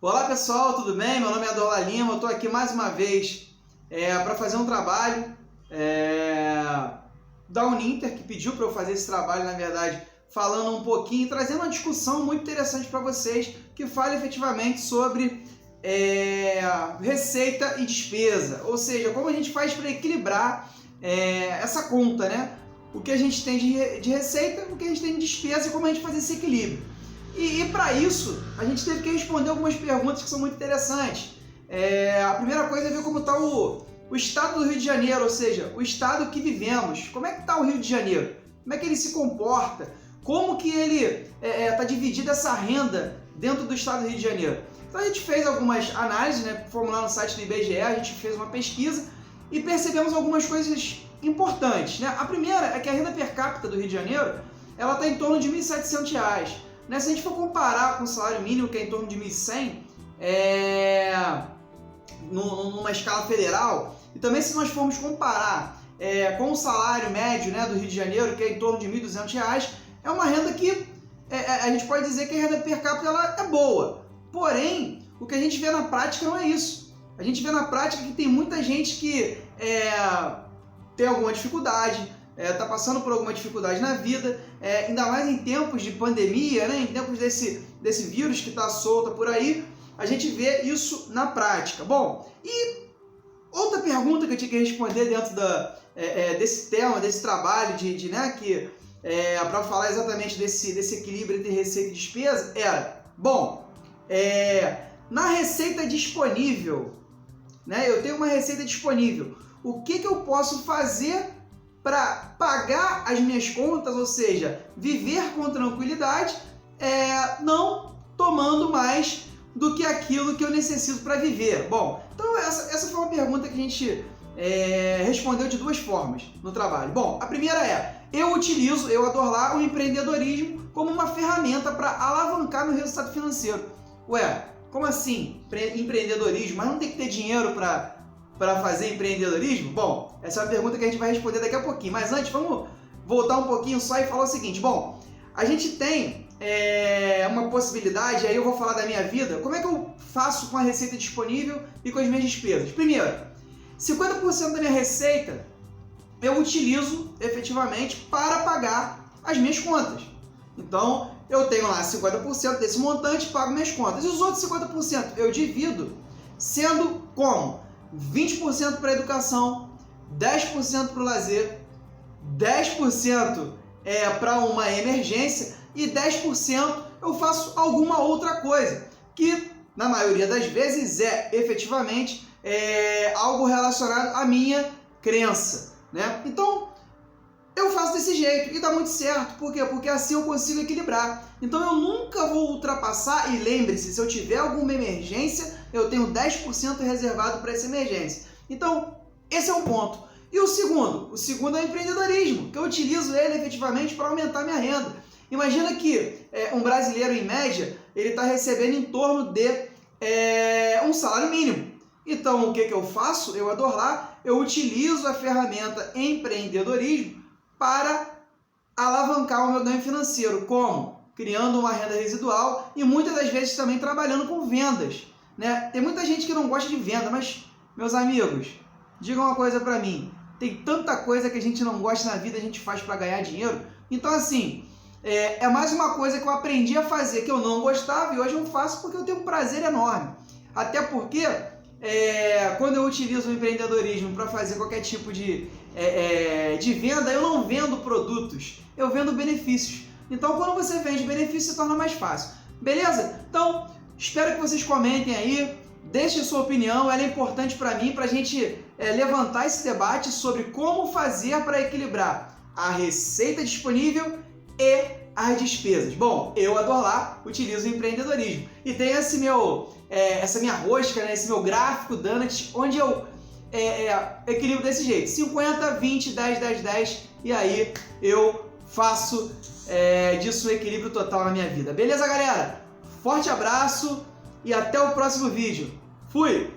Olá pessoal, tudo bem? Meu nome é Adorla Lima, eu estou aqui mais uma vez para fazer um trabalho da Uninter, que pediu para eu fazer esse trabalho, na verdade, falando um pouquinho, trazendo uma discussão muito interessante para vocês, que fala efetivamente sobre receita e despesa, ou seja, como a gente faz para equilibrar essa conta, né? O que a gente tem de receita, o que a gente tem de despesa e como a gente faz esse equilíbrio. E para isso, a gente teve que responder algumas perguntas que são muito interessantes. A primeira coisa é ver como está o estado do Rio de Janeiro, ou seja, o estado que vivemos. Como é que está o Rio de Janeiro? Como é que ele se comporta? Como que ele está dividida essa renda dentro do estado do Rio de Janeiro? Então a gente fez algumas análises, né? Fomos lá no site do IBGE, a gente fez uma pesquisa e percebemos algumas coisas importantes, né? A primeira é que a renda per capita do Rio de Janeiro ela está em torno de R$ 1.700. Né? Se a gente for comparar com o salário mínimo, que é em torno de 1.100, numa escala federal, e também se nós formos comparar com o salário médio, né, do Rio de Janeiro, que é em torno de R$ 1.200, é uma renda que a gente pode dizer que a renda per capita ela é boa. Porém, o que a gente vê na prática não é isso. A gente vê na prática que tem muita gente que tem alguma dificuldade, está passando por alguma dificuldade na vida, ainda mais em tempos de pandemia, né? Em tempos desse vírus que está solto por aí, a gente vê isso na prática. Bom, e outra pergunta que eu tinha que responder dentro desse tema, desse trabalho, para falar exatamente desse equilíbrio entre receita e despesa, era, bom, na receita disponível, né? Eu tenho uma receita disponível, o que eu posso fazer para pagar as minhas contas, ou seja, viver com tranquilidade, não tomando mais do que aquilo que eu necessito para viver. Bom, então essa foi uma pergunta que a gente respondeu de duas formas no trabalho. Bom, a primeira eu Adorla, o empreendedorismo como uma ferramenta para alavancar meu resultado financeiro. Ué, como assim empreendedorismo? Mas não tem que ter dinheiro para fazer empreendedorismo? Bom, essa é uma pergunta que a gente vai responder daqui a pouquinho. Mas antes, vamos voltar um pouquinho só e falar o seguinte. Bom, a gente tem uma possibilidade, aí eu vou falar da minha vida. Como é que eu faço com a receita disponível e com as minhas despesas? Primeiro, 50% da minha receita eu utilizo efetivamente para pagar as minhas contas. Então, eu tenho lá 50% desse montante, pago minhas contas. E os outros 50% eu divido, sendo como? 20% para a educação, 10% para o lazer, 10% para uma emergência e 10% eu faço alguma outra coisa, que na maioria das vezes efetivamente algo relacionado à minha crença, né? Então eu faço desse jeito e dá muito certo. Por quê? Porque assim eu consigo equilibrar. Então eu nunca vou ultrapassar, e lembre-se, se eu tiver alguma emergência, eu tenho 10% reservado para essa emergência. Então, esse é um ponto. E o segundo é o empreendedorismo, que eu utilizo ele efetivamente para aumentar minha renda. Imagina que um brasileiro, em média, ele está recebendo em torno de um salário mínimo. Então, o que eu faço? Eu Adorla, eu utilizo a ferramenta empreendedorismo para alavancar o meu ganho financeiro. Como? Criando uma renda residual e muitas das vezes também trabalhando com vendas, né? Tem muita gente que não gosta de venda, mas, meus amigos, digam uma coisa para mim. Tem tanta coisa que a gente não gosta na vida, a gente faz para ganhar dinheiro. Então, assim, é mais uma coisa que eu aprendi a fazer que eu não gostava e hoje eu faço porque eu tenho um prazer enorme. Até porque quando eu utilizo o empreendedorismo para fazer qualquer tipo de venda, eu não vendo produtos, eu vendo benefícios. Então, quando você vende benefício, se torna mais fácil. Beleza? Então, espero que vocês comentem aí, deixem sua opinião, ela é importante para mim, para a gente levantar esse debate sobre como fazer para equilibrar a receita disponível e as despesas. Bom, eu Adorla utilizo o empreendedorismo e tem essa minha rosca, né, esse meu gráfico Donut, onde eu equilibro desse jeito, 50, 20, 10, 10, 10, e aí eu faço disso um equilíbrio total na minha vida. Beleza, galera? Forte abraço e até o próximo vídeo. Fui!